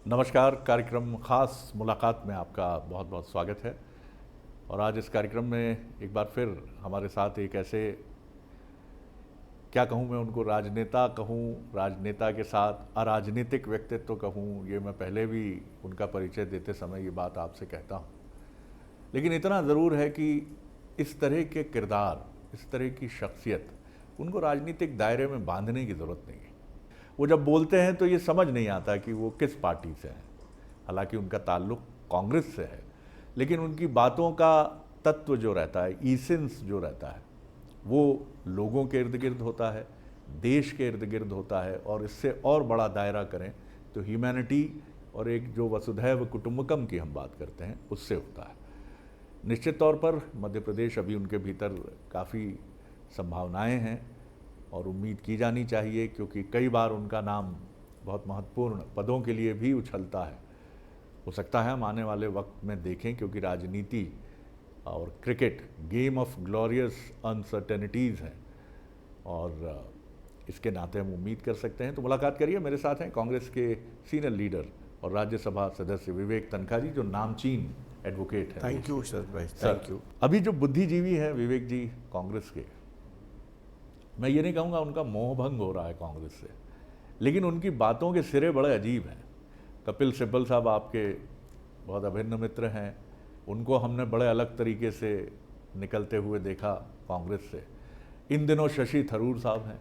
नमस्कार। कार्यक्रम ख़ास मुलाकात में आपका बहुत बहुत स्वागत है। और आज इस कार्यक्रम में एक बार फिर हमारे साथ एक ऐसे, क्या कहूँ मैं उनको, राजनेता कहूँ, राजनेता के साथ अराजनीतिक व्यक्तित्व कहूँ, ये मैं पहले भी उनका परिचय देते समय ये बात आपसे कहता हूँ। लेकिन इतना ज़रूर है कि इस तरह के किरदार, इस तरह की शख्सियत, उनको राजनीतिक दायरे में बांधने की ज़रूरत नहीं है। वो जब बोलते हैं तो ये समझ नहीं आता कि वो किस पार्टी से हैं। हालांकि उनका ताल्लुक कांग्रेस से है, लेकिन उनकी बातों का तत्व जो रहता है, ईसेंस जो रहता है, वो लोगों के इर्द गिर्द होता है, देश के इर्द गिर्द होता है, और इससे और बड़ा दायरा करें तो ह्यूमैनिटी और एक जो वसुधैव कुटुंबकम की हम बात करते हैं, उससे होता है। निश्चित तौर पर मध्य प्रदेश अभी उनके भीतर काफ़ी संभावनाएं हैं और उम्मीद की जानी चाहिए, क्योंकि कई बार उनका नाम बहुत महत्वपूर्ण पदों के लिए भी उछलता है। हो सकता है हम आने वाले वक्त में देखें, क्योंकि राजनीति और cricket game of glorious uncertainties हैं, और इसके नाते हम उम्मीद कर सकते हैं। तो मुलाकात करिए, मेरे साथ हैं कांग्रेस के सीनियर लीडर और राज्यसभा सदस्य विवेक तनखा जी, जो नामचीन एडवोकेट हैं। थैंक यू शरद भाई, सर, थैंक यू। अभी जो बुद्धिजीवी हैं विवेक जी कांग्रेस के, मैं ये नहीं कहूँगा उनका मोहभंग हो रहा है कांग्रेस से, लेकिन उनकी बातों के सिरे बड़े अजीब हैं। कपिल सिब्बल साहब आपके बहुत अभिन्न मित्र हैं, उनको हमने बड़े अलग तरीके से निकलते हुए देखा कांग्रेस से। इन दिनों शशि थरूर साहब हैं,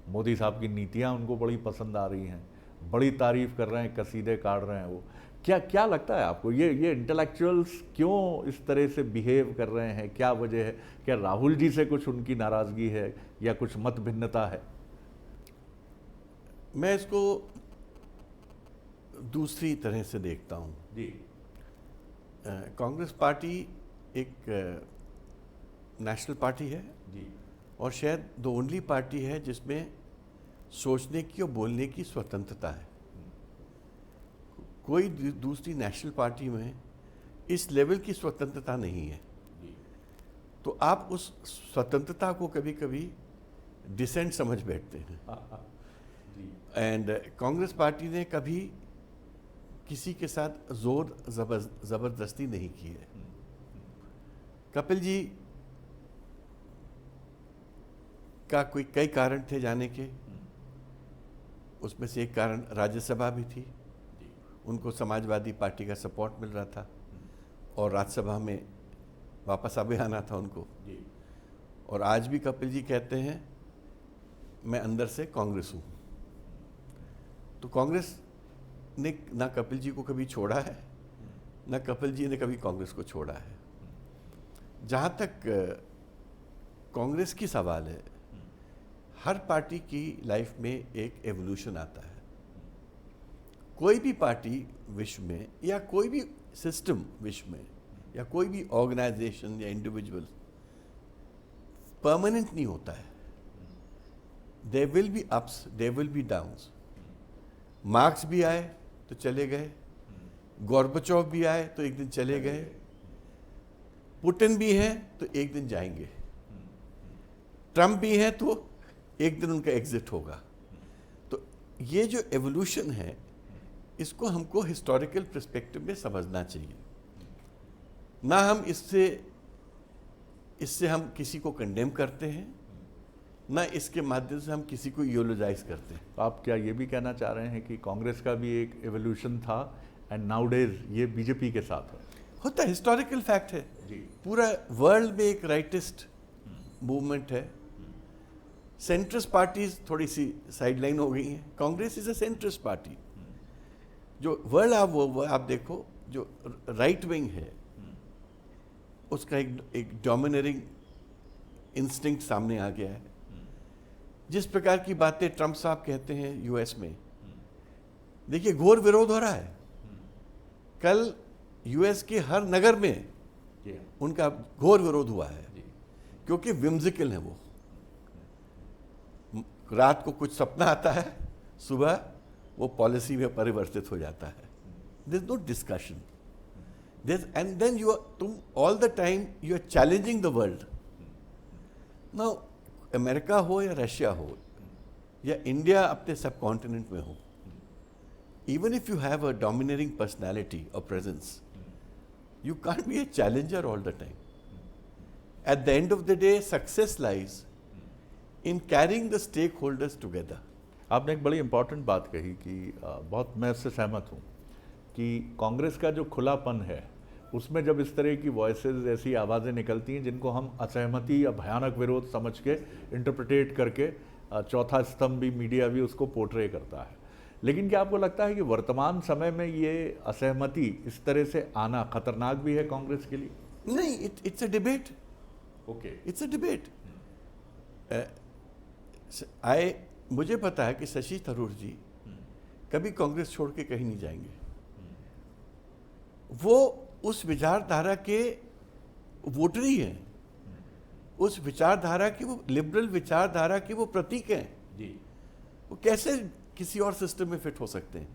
मोदी साहब की नीतियां उनको बड़ी पसंद आ रही हैं, बड़ी तारीफ कर रहे हैं, कसीदे काट रहे हैं। वो क्या क्या लगता है आपको, ये इंटेलेक्चुअल्स क्यों इस तरह से बिहेव कर रहे हैं? क्या वजह है? क्या राहुल जी से कुछ उनकी नाराज़गी है या कुछ मत भिन्नता है? मैं इसको दूसरी तरह से देखता हूँ। जी कांग्रेस पार्टी एक नेशनल पार्टी है जी और शायद द ओनली पार्टी है जिसमें सोचने की और बोलने की स्वतंत्रता है। कोई दूसरी नेशनल पार्टी में इस लेवल की स्वतंत्रता नहीं है। जी तो आप उस स्वतंत्रता को कभी कभी डिसेंट समझ बैठते हैं। जी एंड कांग्रेस पार्टी ने कभी किसी के साथ जोर जबरदस्ती नहीं की है। कपिल जी का कोई कई कारण थे जाने के, उसमें से एक कारण राज्यसभा भी थी। उनको समाजवादी पार्टी का सपोर्ट मिल रहा था और राज्यसभा में वापस अभी आना था उनको। जी और आज भी कपिल जी कहते हैं मैं अंदर से कांग्रेस हूँ। तो कांग्रेस ने ना कपिल जी को कभी छोड़ा है, ना कपिल जी ने कभी कांग्रेस को छोड़ा है। जहाँ तक कांग्रेस की सवाल है, हर पार्टी की लाइफ में एक एवोल्यूशन आता है। कोई भी पार्टी विश्व में या कोई भी सिस्टम विश्व में या कोई भी ऑर्गेनाइजेशन या इंडिविजुअल परमानेंट नहीं होता है। There will be ups, there will be downs. Marks भी आए तो चले गए, गोर्बाचोव भी आए तो एक दिन चले गए, पुतिन भी है तो एक दिन जाएंगे, ट्रम्प भी है तो एक दिन उनका एग्जिट होगा। तो ये जो एवोल्यूशन है, इसको हमको हिस्टोरिकल पर्सपेक्टिव में समझना चाहिए। ना हम इससे हम किसी को कंडेम करते हैं, ना इसके माध्यम से हम किसी को यूलोजाइज करते हैं। तो आप क्या ये भी कहना चाह रहे हैं कि कांग्रेस का भी एक एवोल्यूशन था एंड नाउडेज ये बीजेपी के साथ है? होता है, हिस्टोरिकल फैक्ट है। जी पूरा वर्ल्ड में एक राइटिस्ट मूवमेंट है। सेंट्रिस्ट पार्टीज थोड़ी सी साइडलाइन हो गई हैं। Congress is a centrist party. जो वर्ल्ड आप देखो, जो राइट विंग है उसका एक डोमिनेटिंग इंस्टिंक्ट सामने आ गया है। जिस प्रकार की बातें ट्रंप साहब कहते हैं यूएस में, देखिए घोर विरोध हो रहा है। कल यूएस के हर नगर में उनका घोर विरोध हुआ है, क्योंकि विम्जिकल है वो। रात को कुछ सपना आता है, सुबह वो पॉलिसी में परिवर्तित हो जाता है। There is no discussion, and then तुम all the time you are challenging the world. Now America हो या रशिया हो या इंडिया अपने सब कॉन्टिनेंट में हो, even if you have a domineering personality or presence, you can't be a challenger all the time. At the end of the day, success lies in carrying the stakeholders together. आपने एक बड़ी important बात कही कि बहुत मैं उससे सहमत हूँ कि कांग्रेस का जो खुलापन है उसमें जब इस तरह की वॉइसेस ऐसी आवाज़ें निकलती हैं जिनको हम असहमति या भयानक विरोध समझ के इंटरप्रिटेट करके चौथा स्तंभ भी मीडिया भी उसको पोर्ट्रे करता है, लेकिन क्या आपको लगता है कि वर्तमान समय में ये असहमति इस तरह से आना खतरनाक भी है कांग्रेस के लिए? नहीं, it's a debate. Okay, it's a debate. मुझे पता है कि शशि थरूर जी कभी कांग्रेस छोड़ के कहीं नहीं जाएंगे. वो उस विचारधारा के वोटरी हैं, उस विचारधारा की, वो लिबरल विचारधारा के वो प्रतीक हैं जी. वो कैसे किसी और सिस्टम में फिट हो सकते हैं?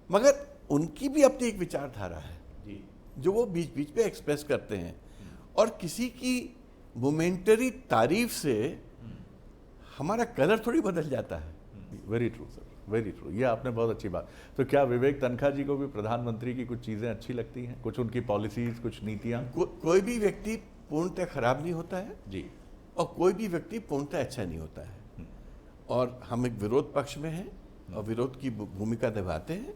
मगर उनकी भी अपनी एक विचारधारा है जी, जो वो बीच बीच पे एक्सप्रेस करते हैं, और किसी की मोमेंटरी तारीफ से हमारा कलर थोड़ी बदल जाता है. Very true sir, very true. ये आपने बहुत अच्छी बात. तो क्या विवेक तनखा जी को भी प्रधानमंत्री की कुछ चीज़ें अच्छी लगती हैं, कुछ उनकी पॉलिसीज, कुछ नीतियाँ? कोई भी व्यक्ति पूर्णतः खराब नहीं होता है जी, और कोई भी व्यक्ति पूर्णतः अच्छा नहीं होता है. और हम एक विरोध पक्ष में हैं और विरोध की भूमिका निभाते हैं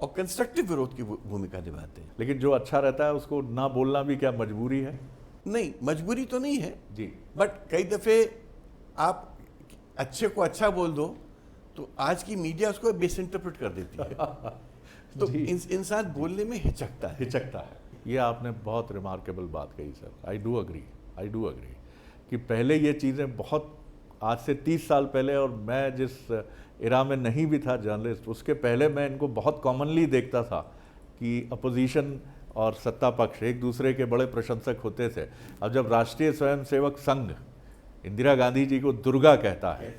और कंस्ट्रक्टिव विरोध की भूमिका निभाते हैं. लेकिन जो अच्छा रहता है उसको ना बोलना भी क्या मजबूरी है? नहीं, मजबूरी तो नहीं है जी, बट कई दफे आप अच्छे को अच्छा बोल दो तो आज की मीडिया उसको मिस इंटरप्रेट कर देती है. तो इंसान बोलने में हिचकता है. ये आपने बहुत रिमार्केबल बात कही सर. आई डू अग्री कि पहले ये चीज़ें बहुत, आज से 30 साल पहले, और मैं जिस इरा में नहीं भी था जर्नलिस्ट, उसके पहले मैं इनको बहुत कॉमनली देखता था कि अपोजिशन और सत्ता पक्ष एक दूसरे के बड़े प्रशंसक होते थे. अब जब राष्ट्रीय स्वयंसेवक संघ इंदिरा गांधी जी को दुर्गा कहता है,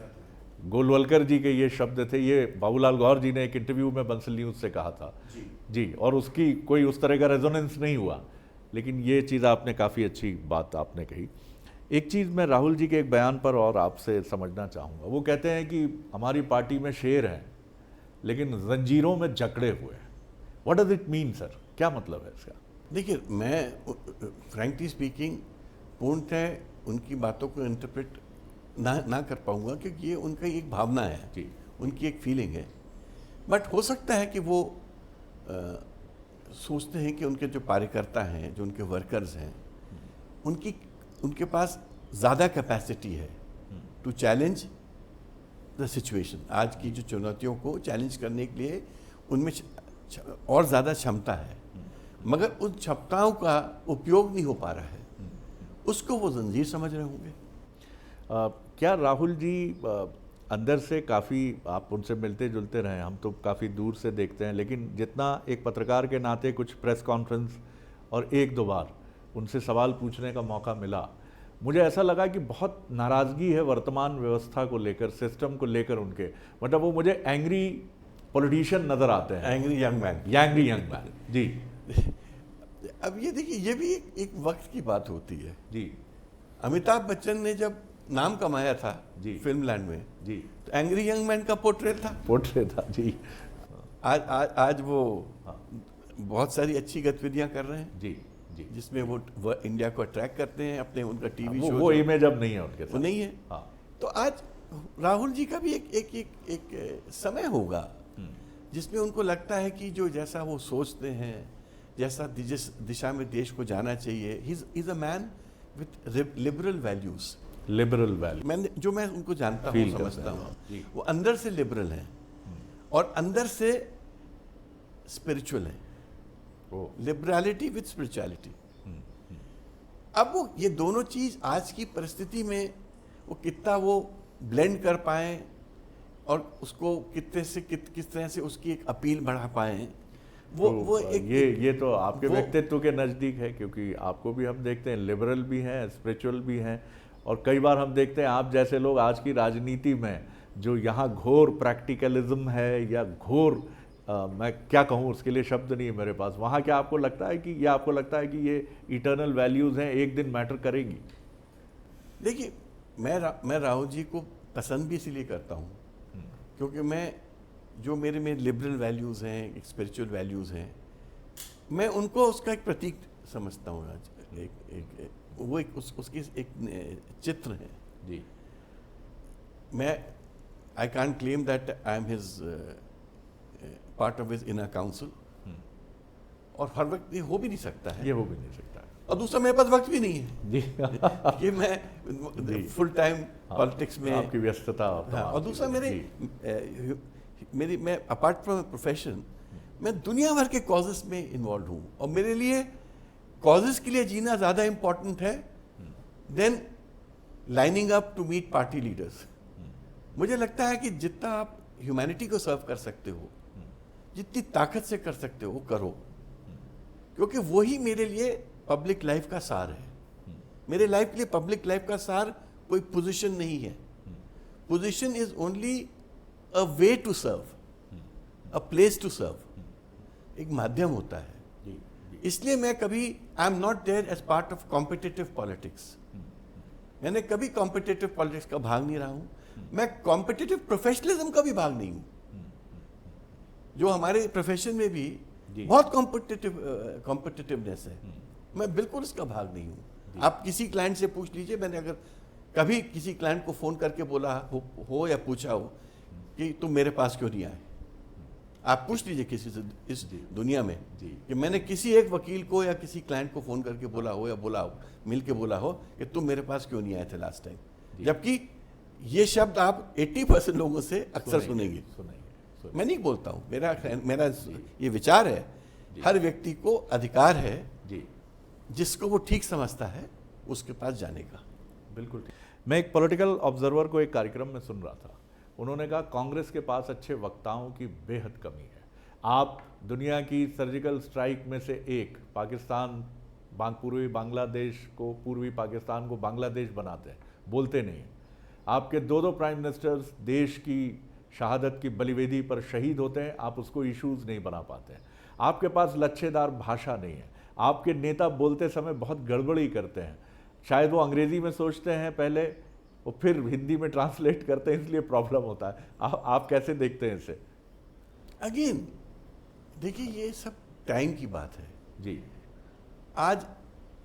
गोलवलकर जी के ये शब्द थे, ये बाबूलाल गौर जी ने एक इंटरव्यू में बंसल न्यूज़ से कहा था जी, और उसकी कोई उस तरह का रेजोनेंस नहीं हुआ. लेकिन ये चीज़ आपने काफ़ी अच्छी बात आपने कही. एक चीज़ मैं राहुल जी के एक बयान पर और आपसे समझना चाहूँगा. वो कहते हैं कि हमारी पार्टी में शेर हैं लेकिन जंजीरों में जकड़े हुए हैं. What does it mean sir? क्या मतलब है इसका? देखिए, मैं फ्रैंकली स्पीकिंग पूर्णतः उनकी बातों को इंटरप्रेट ना कर पाऊंगा क्योंकि ये उनका एक भावना है जी, उनकी एक फीलिंग है. बट हो सकता है कि वो सोचते हैं कि उनके जो कार्यकर्ता हैं, जो उनके वर्कर्स हैं, उनके पास ज़्यादा कैपेसिटी है टू चैलेंज द सिचुएशन. आज की जो चुनौतियों को चैलेंज करने के लिए उनमें और ज़्यादा क्षमता है, मगर उन क्षमताओं का उपयोग नहीं हो पा रहा है. उसको वो जंजीर समझ रहे होंगे. क्या राहुल जी अंदर से काफ़ी, आप उनसे मिलते जुलते रहे, हम तो काफ़ी दूर से देखते हैं, लेकिन जितना एक पत्रकार के नाते कुछ प्रेस कॉन्फ्रेंस और एक दो बार उनसे सवाल पूछने का मौका मिला, मुझे ऐसा लगा कि बहुत नाराज़गी है वर्तमान व्यवस्था को लेकर, सिस्टम को लेकर उनके. मतलब वो मुझे एंग्री पॉलिटिशियन नज़र आते हैं. एंग्री यंग मैन जी. अब ये देखिए, ये भी एक वक्त की बात होती है जी. अमिताभ बच्चन ने जब नाम कमाया था जी, फिल्म लैंड में जी, तो एंग्री यंग मैन का पोर्ट्रेट था जी. आज वो बहुत सारी अच्छी गतिविधियां कर रहे हैं जी जी, जिसमें वो इंडिया को अट्रैक्ट करते हैं अपने, उनका टीवी शो. वो इमेज अब नहीं है उनके साथ. वो नहीं है. हाँ. तो आज राहुल जी का भी एक समय होगा जिसमें उनको लगता है कि जो जैसा वो सोचते हैं, जैसा जिस दिशा में देश को जाना चाहिए, he is a man with liberal values. मैं उनको जानता हूँ, समझता हूँ, वो अंदर से लिबरल हैं और अंदर से स्पिरिचुअल हैं. लिबरलिटी विथ स्पिरिचुअलिटी. अब वो ये दोनों चीज आज की परिस्थिति में वो कितना वो ब्लेंड कर पाए और उसको किस तरह से उसकी एक अपील बढ़ा पाए, वो एक ये तो आपके व्यक्तित्व के नज़दीक है, क्योंकि आपको भी हम देखते हैं लिबरल भी हैं, स्पिरिचुअल भी हैं, और कई बार हम देखते हैं आप जैसे लोग आज की राजनीति में जो यहाँ घोर प्रैक्टिकलिज्म है या घोर मैं क्या कहूँ, उसके लिए शब्द नहीं है मेरे पास, वहाँ क्या आपको लगता है कि आपको लगता है कि ये इटर्नल वैल्यूज़ हैं, एक दिन मैटर करेंगी? देखिए, मैं राहुल जी को पसंद भी इसीलिए करता हूँ क्योंकि मैं जो मेरे में लिबरल वैल्यूज़ हैं, स्पिरिचुअल वैल्यूज़ हैं, मैं उनको उसका एक प्रतीक समझता हूँ आज। वो उसकी एक चित्र है जी। मैं I can't claim that I am his part of his inner council, और हर वक्त ये हो भी नहीं सकता है, ये हो भी नहीं सकता है, और दूसरा मेरे पास वक्त भी नहीं है जी। कि मैं फुल टाइम पॉलिटिक्स में, आपकी व्यस्तता और दूसरा मेरी मैं अपार्ट फ्रॉम प्रोफेशन मैं दुनिया भर के कॉजेस में इन्वॉल्व हूँ, और मेरे लिए कॉजेस के लिए जीना ज़्यादा इम्पोर्टेंट है than lining up to meet party leaders. मुझे लगता है कि जितना आप ह्यूमैनिटी को सर्व कर सकते हो, जितनी ताकत से कर सकते हो, करो, क्योंकि वही मेरे लिए पब्लिक लाइफ का सार है। मेरे लाइफ के लिए पब्लिक लाइफ का सार कोई पोजीशन नहीं है। Position is only a way to serve, a place to serve, एक माध्यम होता है। इसलिए मैं कभी I am not there as part of competitive politics. मैंने कभी कॉम्पिटिटिव पॉलिटिक्स का भाग नहीं रहा हूं। मैं कॉम्पिटिटिव प्रोफेशनलिज्म का भी भाग नहीं हूं, जो हमारे प्रोफेशन में भी बहुत कॉम्पिटिटिवनेस है। मैं बिल्कुल इसका भाग नहीं हूं। आप किसी क्लाइंट से पूछ लीजिए, मैंने अगर कभी किसी क्लाइंट को फोन करके बोला हो या पूछा हो कि तुम मेरे पास क्यों नहीं आए, आप पूछ लीजिए किसी से इस दुनिया में कि मैंने किसी एक वकील को या किसी क्लाइंट को फोन करके बोला हो, या बोला हो, मिल के बोला हो कि तुम मेरे पास क्यों नहीं आए थे लास्ट टाइम, जबकि ये शब्द आप 80% लोगों से अक्सर सुनेंगे। मैं नहीं बोलता हूँ, मेरा ये विचार है, हर व्यक्ति को अधिकार है जिसको वो ठीक समझता है उसके पास जाने का। बिल्कुल ठीक। मैं एक पॉलिटिकल ऑब्जर्वर को एक कार्यक्रम में सुन रहा था, उन्होंने कहा कांग्रेस के पास अच्छे वक्ताओं की बेहद कमी है। आप दुनिया की सर्जिकल स्ट्राइक में से एक पाकिस्तान, पूर्वी बांग्लादेश को, पूर्वी पाकिस्तान को बांग्लादेश बनाते हैं, बोलते नहीं हैं। आपके दो प्राइम मिनिस्टर्स देश की शहादत की बलिवेदी पर शहीद होते हैं, आप उसको इश्यूज नहीं बना पाते हैं। आपके पास लच्छेदार भाषा नहीं है। आपके नेता बोलते समय बहुत गड़बड़ी करते हैं, शायद वो अंग्रेजी में सोचते हैं पहले, वो फिर हिंदी में ट्रांसलेट करते हैं, इसलिए प्रॉब्लम होता है। आप कैसे देखते हैं इसे? अगेन देखिए, ये सब टाइम की बात है जी। आज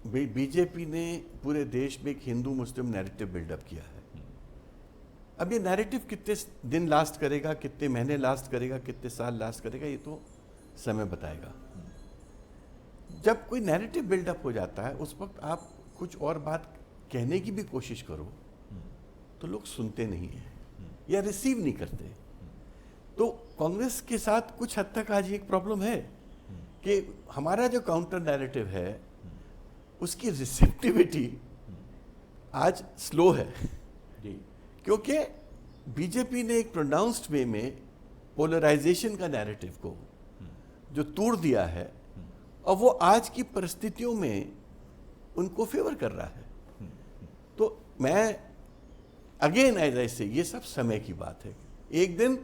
बीजेपी ने पूरे देश में एक हिंदू मुस्लिम नैरेटिव बिल्डअप किया है। अब ये नैरेटिव कितने दिन लास्ट करेगा, कितने महीने लास्ट करेगा, कितने साल लास्ट करेगा, ये तो समय बताएगा। जब कोई नैरेटिव बिल्डअप हो जाता है, उस वक्त आप कुछ और बात कहने की भी कोशिश करो तो लोग सुनते नहीं हैं या रिसीव नहीं करते। तो कांग्रेस के साथ कुछ हद तक आज एक प्रॉब्लम है कि हमारा जो काउंटर नैरेटिव है उसकी रिसेप्टिविटी आज स्लो है, क्योंकि बीजेपी ने एक प्रोनाउंस्ड वे में पोलराइजेशन का नैरेटिव को जो तोड़ दिया है, और वो आज की परिस्थितियों में उनको फेवर कर रहा है। तो मैं अगेन एज आई से, ये सब समय की बात है। एक दिन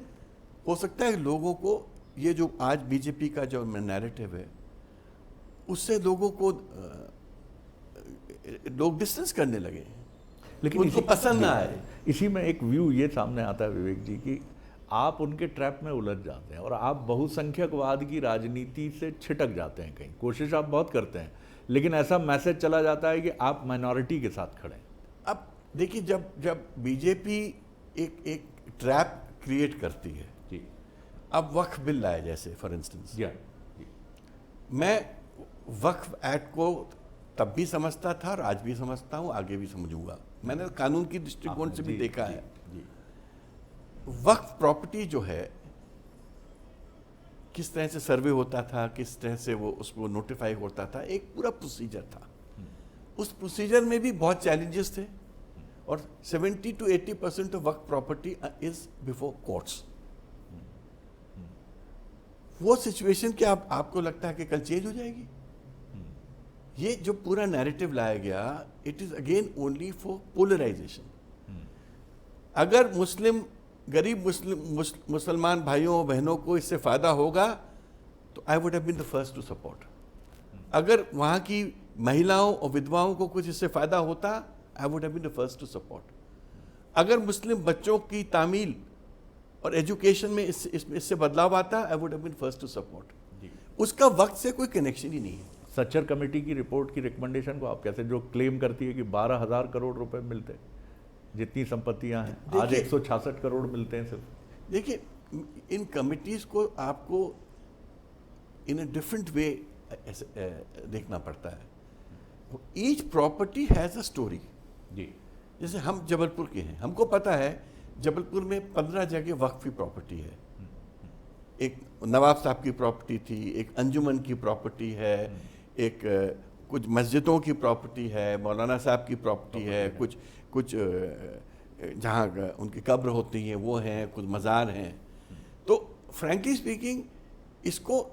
हो सकता है लोगों को ये जो आज बीजेपी का जो नैरेटिव है उससे लोगों को लोग डिस्टेंस करने लगे, लेकिन उनको पसंद ना आए। इसी में एक व्यू ये सामने आता है विवेक जी कि आप उनके ट्रैप में उलझ जाते हैं और आप बहुसंख्यकवाद की राजनीति से छिटक जाते हैं। कहीं कोशिश आप बहुत करते हैं, लेकिन ऐसा मैसेज चला जाता है कि आप माइनॉरिटी के साथ खड़े हैं। अब देखिए, जब बीजेपी एक ट्रैप क्रिएट करती है जी, अब वक्फ बिल लाए जैसे फॉर इंस्टेंस, मैं वक्फ एक्ट को तब भी समझता था और आज भी समझता हूँ, आगे भी समझूंगा। मैंने कानून की दृष्टिकोण से भी देखा है। वक्फ प्रॉपर्टी जो है, किस तरह से सर्वे होता था, किस तरह से वो उसको नोटिफाई होता था, एक पूरा प्रोसीजर था। उस प्रोसीजर में भी बहुत चैलेंजेस थे, और 70 to 80% of Waqf property is before courts. वो सिचुएशन क्या आपको लगता है कि कल चेंज हो जाएगी? ये जो पूरा नैरेटिव लाया गया, it is again only for polarisation. अगर गरीब मुसलमान भाइयों और बहनों को इससे फायदा होगा तो I would have been the first to support. अगर वहां की महिलाओं और विधवाओं को कुछ इससे फायदा होता, I would have been the first to support. अगर मुस्लिम बच्चों की तामील और एजुकेशन में इससे बदलाव आता, I would have been first to support. उसका वक्त से कोई कनेक्शन ही नहीं है। सच्चर कमेटी की रिपोर्ट की रिकमेंडेशन को आप कैसे, जो क्लेम करती है कि 12,000 करोड़ रुपए मिलते जितनी संपत्तियां हैं, आज 166 करोड़ मिलते हैं सिर्फ। देखिए, इन कमिटीज को आपको इन अ डिफरेंट वे देखना पड़ता है। Each property has a story. जी, जैसे हम जबलपुर के हैं, हमको पता है जबलपुर में 15 जगह वक्फ की प्रॉपर्टी है। एक नवाब साहब की प्रॉपर्टी थी, एक अंजुमन की प्रॉपर्टी है, एक कुछ मस्जिदों की प्रॉपर्टी है, मौलाना साहब की प्रॉपर्टी है, कुछ जहाँ उनकी कब्र होती हैं वो हैं, कुछ मज़ार हैं। तो फ्रैंकली स्पीकिंग इसको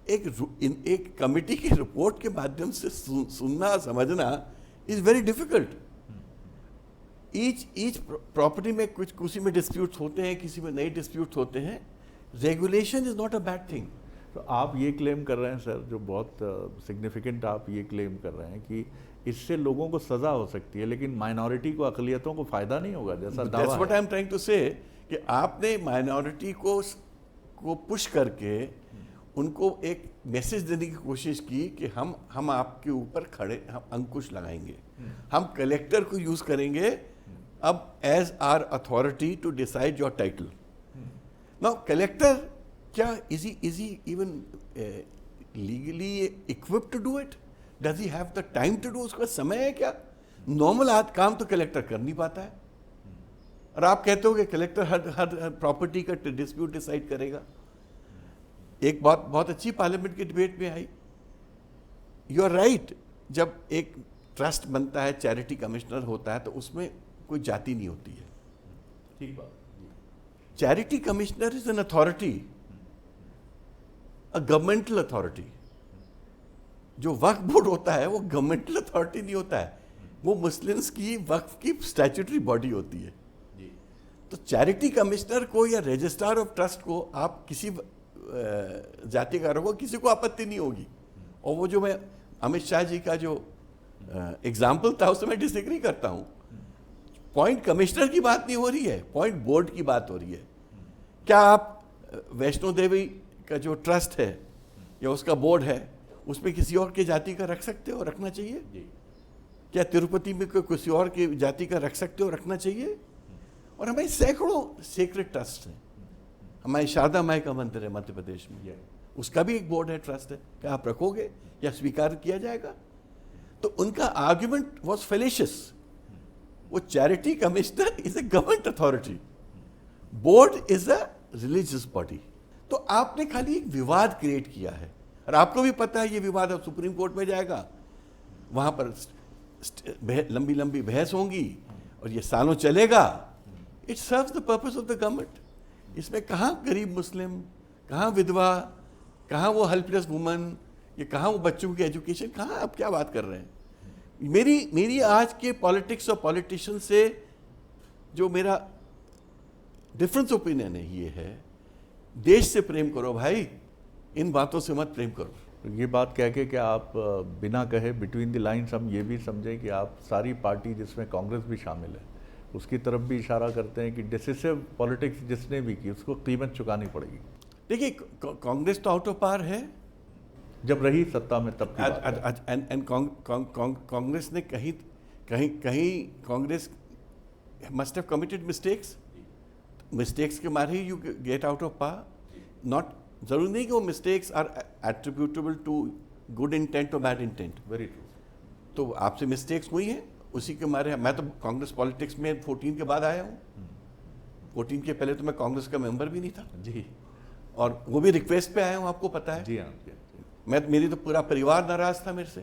एक कमेटी की रिपोर्ट के माध्यम से सुनना समझना is very difficult. Each property में कुछ किसी में डिस्प्यूट्स होते हैं, किसी में नए डिस्प्यूट्स होते हैं। Regulation is not a bad thing. तो आप ये क्लेम कर रहे हैं सर, जो बहुत सिग्निफिकेंट आप ये क्लेम कर रहे हैं कि इससे लोगों को सजा हो सकती है, लेकिन माइनॉरिटी को, अकलियतों को फायदा नहीं होगा, जैसा दावा that's what I am trying to say, कि आपने माइनॉरिटी को पुश करके उनको एक मैसेज देने की कोशिश की कि हम आपके ऊपर खड़े, हम अंकुश लगाएंगे, हम कलेक्टर को यूज करेंगे अब as our authority to decide your title. Now collector क्या is he even legally equipped to do it? Does he have the time to do? उसका समय है क्या? नॉर्मल काम तो कलेक्टर कर नहीं पाता है, और आप कहते हो कि कलेक्टर हर प्रॉपर्टी का डिस्प्यूट डिसाइड करेगा। एक बात बहुत अच्छी पार्लियामेंट की डिबेट में आई, यू आर राइट, जब एक ट्रस्ट बनता है, चैरिटी कमिश्नर होता है, तो उसमें कोई जाति नहीं होती है। ठीक बात। Charity commissioner is an authority, a governmental authority. जो वक्फ बोर्ड होता है वो गवर्नमेंटल अथॉरिटी नहीं होता है, वो मुस्लिम्स की वक्फ की स्टैट्यूटरी बॉडी होती है। तो चैरिटी कमिश्नर को या रजिस्ट्रार ऑफ ट्रस्ट को आप किसी जाति का रखो, किसी को आपत्ति नहीं होगी। और वो जो मैं अमित शाह जी का जो एग्जाम्पल था उससे मैं डिसएग्री करता हूं। पॉइंट कमिश्नर की बात नहीं हो रही है, पॉइंट बोर्ड की बात हो रही है। क्या आप वैष्णो देवी का जो ट्रस्ट है या उसका बोर्ड है उसमें किसी और के जाति का रख सकते हो? रखना चाहिए। क्या तिरुपति में किसी और के जाति का रख सकते हो? रखना चाहिए। और हमारे सैकड़ों सेक्रेट ट्रस्ट हैं। हमारी शारदा माई का मंदिर है मध्य प्रदेश में, उसका भी एक बोर्ड है, ट्रस्ट है। क्या आप रखोगे या स्वीकार किया जाएगा? तो उनका आर्ग्यूमेंट वॉज फेलिशियस। वो charity commissioner is a government authority, board is a religious body. तो आपने खाली एक विवाद क्रिएट किया है, और आपको भी पता है ये विवाद अब सुप्रीम कोर्ट में जाएगा, वहां पर लंबी लंबी बहस होंगी और ये सालों चलेगा। It serves the purpose of the government. इसमें कहाँ गरीब मुस्लिम, कहाँ विधवा, कहाँ वो हेल्पलेस वुमन, ये कहाँ वो बच्चों की एजुकेशन, कहाँ आप क्या बात कर रहे हैं? मेरी आज के पॉलिटिक्स और पॉलिटिशियन से जो मेरा डिफरेंस ओपिनियन है ये है, देश से प्रेम करो भाई, इन बातों से मत प्रेम करो। ये बात कह के क्या आप बिना कहे बिटवीन द लाइन्स हम ये भी समझें कि आप सारी पार्टी जिसमें कांग्रेस भी शामिल है उसकी तरफ भी इशारा करते हैं कि डिसिसिव पॉलिटिक्स जिसने भी की उसको कीमत चुकानी पड़ेगी? देखिए, कांग्रेस तो आउट ऑफ पार है, जब रही सत्ता में तब एंड कांग्रेस ने कहीं Congress must have committed mistakes के मारे ही you get out of power. Not जरूरी नहीं कि वो mistakes are attributable to good intent और बैड इंटेंट। Very true. तो आपसे मिस्टेक्स हुई हैं, उसी के मारे मैं तो कांग्रेस पॉलिटिक्स में 14 के बाद आया हूँ। 14 के पहले तो मैं कांग्रेस का मेंबर भी नहीं था जी, और वो भी रिक्वेस्ट पे आया हूँ, आपको पता है। जी हाँ। मेरी तो पूरा परिवार नाराज था मेरे से।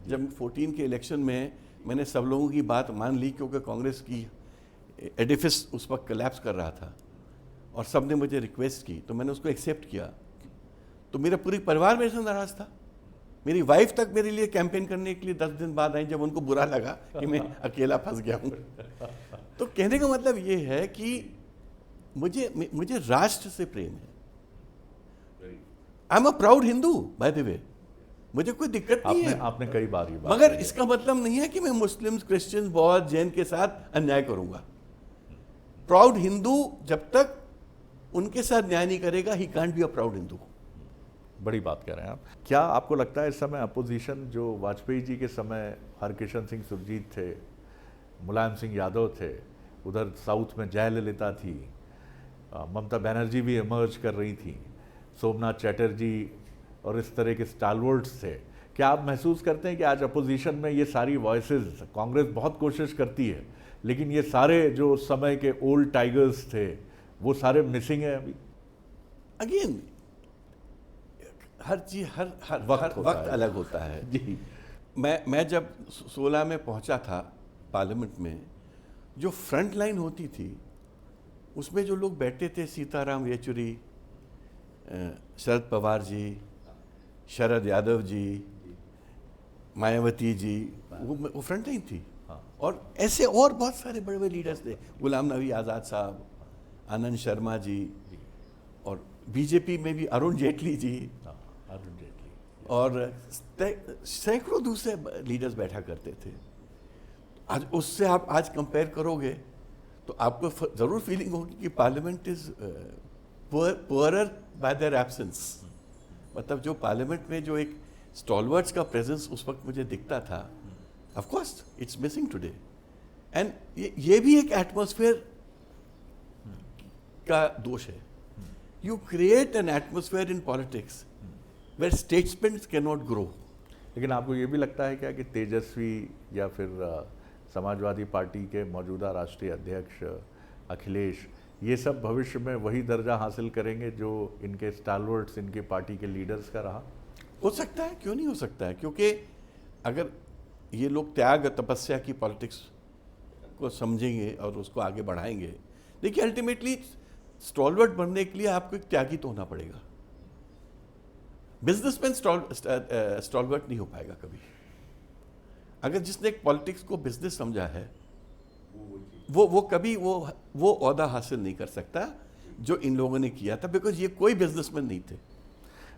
जब 14 के इलेक्शन में मैंने सब लोगों की बात मान ली, क्योंकि कांग्रेस की एडिफिस उस वक्त कोलैप्स कर रहा था और सब ने मुझे रिक्वेस्ट की, तो मैंने उसको एक्सेप्ट किया। तो मेरा पूरी परिवार मेरे से नाराज था। मेरी वाइफ तक मेरे लिए कैंपेन करने के लिए 10 दिन बाद आई, जब उनको बुरा लगा कि मैं अकेला फंस गया हूँ। तो कहने का मतलब ये है कि मुझे राष्ट्र से प्रेम है। I am a proud Hindu by the way, मुझे कोई दिक्कत नहीं है। आपने कई बार ये बात मगर इसका मतलब नहीं है कि मैं मुस्लिम्स, क्रिश्चियंस, बौद्ध, जैन के साथ अन्याय करूंगा। प्राउड हिंदू जब तक उनके साथ न्याय नहीं करेगा, he can't be a proud Hindu. बड़ी बात कह रहे हैं आप। क्या आपको लगता है इस समय अपोजिशन जो वाजपेयी जी के समय हरकिशन सिंह सुरजीत थे, मुलायम सिंह यादव थे, उधर साउथ में जयललिता थी, ममता बनर्जी भी इमर्ज कर रही थी, सोमनाथ चैटर्जी और इस तरह के स्टालवर्ड्स थे, क्या आप महसूस करते हैं कि आज अपोजिशन में ये सारी वॉइसेस, कांग्रेस बहुत कोशिश करती है लेकिन ये सारे जो उस समय के ओल्ड टाइगर्स थे वो सारे मिसिंग है अभी? अगेन हर चीज हर वक्त अलग होता है जी। मैं जब 16 में पहुंचा था पार्लियामेंट में, जो फ्रंट लाइन होती थी उसमें जो लोग बैठे थे, सीताराम येचुरी, शरद पवार जी, शरद यादव जी, मायावती जी, वो फ्रंट लाइन थी। और ऐसे और बहुत सारे बड़े बड़े लीडर्स थे, गुलाम नबी आज़ाद साहब, आनंद शर्मा जी, और बीजेपी में भी अरुण जेटली जी, और सैकड़ों दूसरे लीडर्स बैठा करते थे। आज उससे आप आज कंपेयर करोगे तो आपको ज़रूर फीलिंग होगी कि parliament is poorer bye there absence. मतलब जो पार्लियामेंट में जो एक स्टॉलवर्ड्स का प्रेजेंस उस वक्त मुझे दिखता था, of course it's missing today. And ये भी एक एटमॉस्फेयर का दोष है। You create an atmosphere in politics where statesman can not grow. लेकिन आपको ये भी लगता है क्या कि तेजस्वी या फिर समाजवादी पार्टी के मौजूदा राष्ट्रीय अध्यक्ष अखिलेश, ये सब भविष्य में वही दर्जा हासिल करेंगे जो इनके स्टालवर्ड्स, इनकी पार्टी के लीडर्स का रहा? हो सकता है, क्यों नहीं हो सकता है, क्योंकि अगर ये लोग त्याग तपस्या की पॉलिटिक्स को समझेंगे और उसको आगे बढ़ाएंगे। देखिए अल्टीमेटली स्टॉलवर्ड बनने के लिए आपको एक त्यागी तो होना पड़ेगा। बिजनेसमैन स्टॉलवर्ड नहीं हो पाएगा कभी। अगर जिसने एक पॉलिटिक्स को बिजनेस समझा है वो कभी वो ओहदा हासिल नहीं कर सकता जो इन लोगों ने किया था, बिकॉज ये कोई बिजनेसमैन नहीं थे।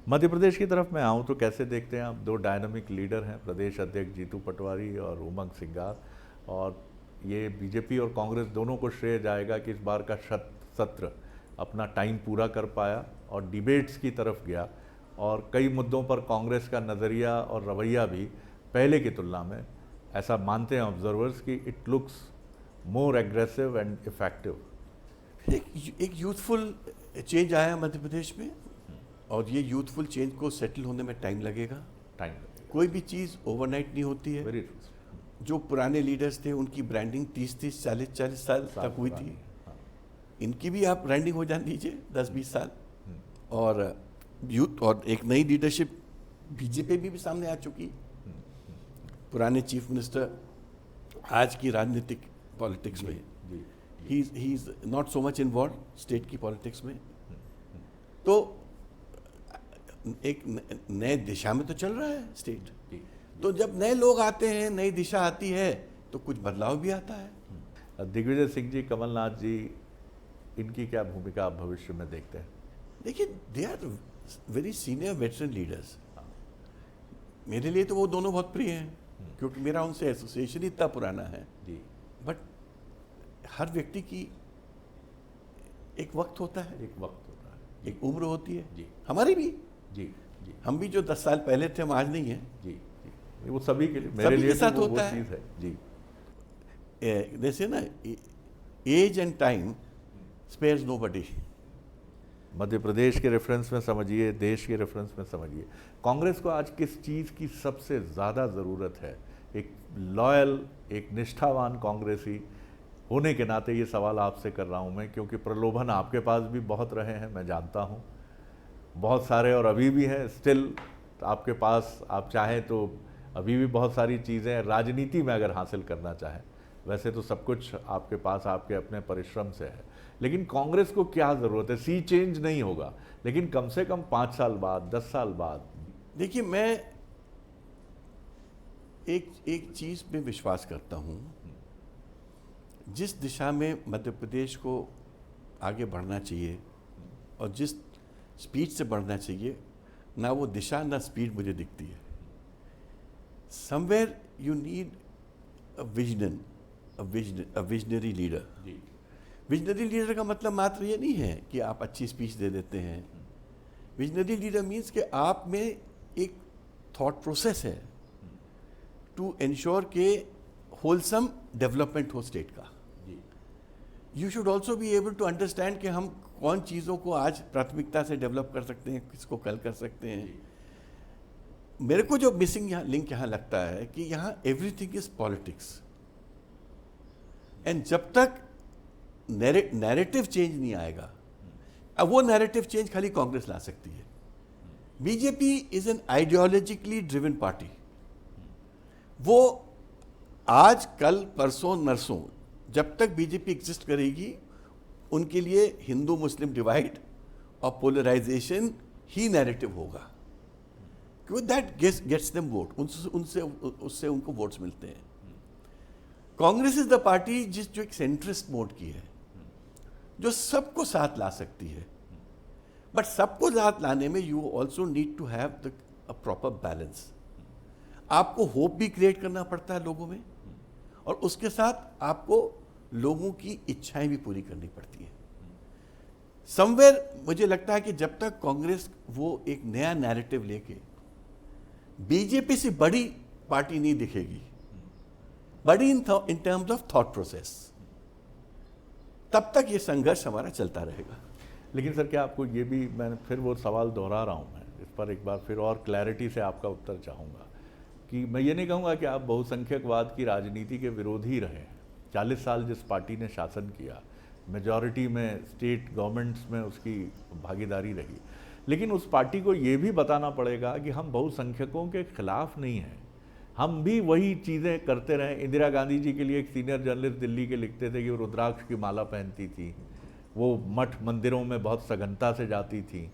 मध्य प्रदेश की तरफ मैं आऊँ तो कैसे देखते हैं आप? दो डायनामिक लीडर हैं, प्रदेश अध्यक्ष जीतू पटवारी और उमंग सिंगार, और ये बीजेपी और कांग्रेस दोनों को श्रेय जाएगा कि इस बार का सत्र अपना टाइम पूरा कर पाया और डिबेट्स की तरफ गया, और कई मुद्दों पर कांग्रेस का नज़रिया और रवैया भी पहले की तुलना में, ऐसा मानते हैं ऑब्जर्वर्स, कि it looks more aggressive and effective. एक यूथफुल चेंज आया मध्य प्रदेश में, और ये यूथफुल चेंज को सेटल होने में टाइम लगेगा। कोई भी चीज़ ओवरनाइट नहीं होती है। वेरी जो पुराने लीडर्स थे उनकी ब्रांडिंग 30-30, 40-40 साल तक हुई थी। इनकी भी आप ब्रांडिंग हो जाने दीजिए 10-20 साल। और यूथ और एक नई लीडरशिप बीजेपी भी सामने आ चुकी। पुराने चीफ मिनिस्टर आज की राजनीतिक पॉलिटिक्स में he is not so much involve state की पॉलिटिक्स में। तो एक नए दिशा में तो चल रहा है स्टेट। तो जब नए लोग आते हैं, नई दिशा आती है, तो कुछ बदलाव भी आता है। दिग्विजय सिंह जी, कमलनाथ जी, इनकी क्या भूमिका आप भविष्य में देखते हैं? देखिए, they are very senior veteran leaders. मेरे लिए तो वो दोनों बहुत प्रिय हैं, क्योंकि मेरा उनसे एसोसिएशन ही इतना पुराना है। बट हर व्यक्ति की एक वक्त होता है, एक उम्र होती है। हमारी भी जी, हम भी जो 10 साल पहले थे हम आज नहीं है। जी, वो सभी के लिए, मेरे लिए साथ तो वो होता है। चीज़ है जी। जैसे ना, age and time spares nobody. Madhya Pradesh के रेफरेंस में समझिए, देश के रेफरेंस में समझिए, कांग्रेस को आज किस चीज़ की सबसे ज़्यादा ज़रूरत है? एक लॉयल, एक निष्ठावान कांग्रेसी होने के नाते ये सवाल आपसे कर रहा हूँ मैं, क्योंकि प्रलोभन आपके पास भी बहुत रहे हैं, मैं जानता हूँ, बहुत सारे, और अभी भी हैं स्टिल आपके पास। आप चाहें तो अभी भी बहुत सारी चीज़ें राजनीति में अगर हासिल करना चाहें, वैसे तो सब कुछ आपके पास आपके अपने परिश्रम से है। लेकिन कांग्रेस को क्या ज़रूरत है? सी चेंज नहीं होगा, लेकिन कम से कम 5 साल बाद, 10 साल बाद। देखिए, मैं एक चीज़ में विश्वास करता हूँ, जिस दिशा में मध्य प्रदेश को आगे बढ़ना चाहिए और जिस स्पीड से बढ़ना चाहिए, ना वो दिशा ना स्पीड मुझे दिखती है। Somewhere you need a visionary leader visionary leader का मतलब मात्र ये नहीं है कि आप अच्छी स्पीच दे देते हैं। विजनरी लीडर मीन्स कि आप में एक थॉट प्रोसेस है टू एंश्योर के होलसम डेवलपमेंट हो स्टेट का। You should also be able to understand कि हम कौन चीज़ों को आज प्राथमिकता से डेवलप कर सकते हैं, किसको कल कर सकते हैं। मेरे को जो मिसिंग लिंक यहाँ लगता है कि यहाँ एवरीथिंग इज पॉलिटिक्स, एंड जब तक नैरेटिव चेंज नहीं आएगा, अब वो नैरेटिव चेंज खाली कांग्रेस ला सकती है। BJP is an ideologically driven party. वो आज कल परसों नरसों जब तक बीजेपी एग्जिस्ट करेगी, उनके लिए हिंदू मुस्लिम डिवाइड और पोलराइजेशन ही नैरेटिव होगा, क्योंकि दैट गेट्स देम वोट, उससे उनको वोट्स मिलते हैं। कांग्रेस इज द पार्टी जो एक सेंट्रिस्ट मोड की है, जो सबको साथ ला सकती है, बट सबको साथ लाने में you also need to have the proper balance. आपको होप भी क्रिएट करना पड़ता है लोगों में, और उसके साथ आपको लोगों की इच्छाएं भी पूरी करनी पड़ती है। समवेयर मुझे लगता है कि जब तक कांग्रेस वो एक नया नैरेटिव लेके बीजेपी से बड़ी पार्टी नहीं दिखेगी, बड़ी in terms of thought process, तब तक ये संघर्ष हमारा चलता रहेगा। लेकिन सर, क्या आपको ये भी, मैं फिर वो सवाल दोहरा रहा हूँ, मैं इस पर एक बार फिर और क्लैरिटी से आपका उत्तर चाहूँगा कि मैं ये नहीं कहूँगा कि आप बहुसंख्यकवाद की राजनीति के विरोधी रहे। 40 साल जिस पार्टी ने शासन किया, मेजॉरिटी में स्टेट गवर्नमेंट्स में उसकी भागीदारी रही, लेकिन उस पार्टी को ये भी बताना पड़ेगा कि हम बहुसंख्यकों के खिलाफ नहीं हैं। हम भी वही चीज़ें करते रहे। इंदिरा गांधी जी के लिए एक सीनियर जर्नलिस्ट दिल्ली के लिखते थे कि वो रुद्राक्ष की माला पहनती थी, वो मठ मंदिरों में बहुत सघनता से जाती थी,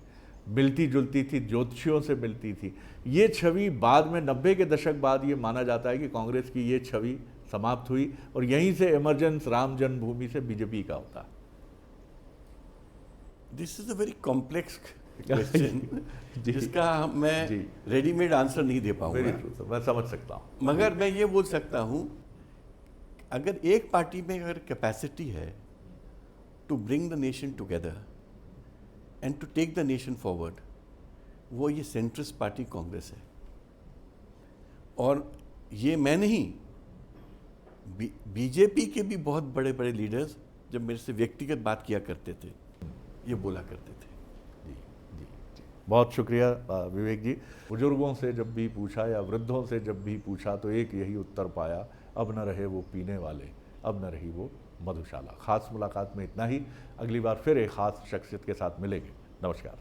मिलती जुलती थी, ज्योतिषियों से मिलती थी। ये छवि बाद में 90 के दशक बाद ये माना जाता है कि कांग्रेस की ये छवि समाप्त हुई, और यहीं से इमरजेंस राम जन्मभूमि से बीजेपी का होता। This is a very complex question जिसका मैं रेडीमेड आंसर नहीं दे पाऊंगा। मैं समझ सकता हूँ, मगर मैं ये बोल सकता हूँ, अगर एक पार्टी में अगर कैपेसिटी है to bring the nation together and to take the nation forward, वो ये सेंट्रिस्ट पार्टी कांग्रेस है। और ये मैं नहीं, बीजेपी के भी बहुत बड़े बड़े लीडर्स जब मेरे से व्यक्तिगत बात किया करते थे, ये बोला करते थे। बहुत शुक्रिया विवेक जी। बुजुर्गों से जब भी पूछा या वृद्धों से जब भी पूछा तो एक यही उत्तर पाया, अब न रहे वो पीने वाले, अब न रही वो मधुशाला। खास मुलाकात में इतना ही। अगली बार फिर एक खास शख्सियत के साथ मिलेंगे। नमस्कार।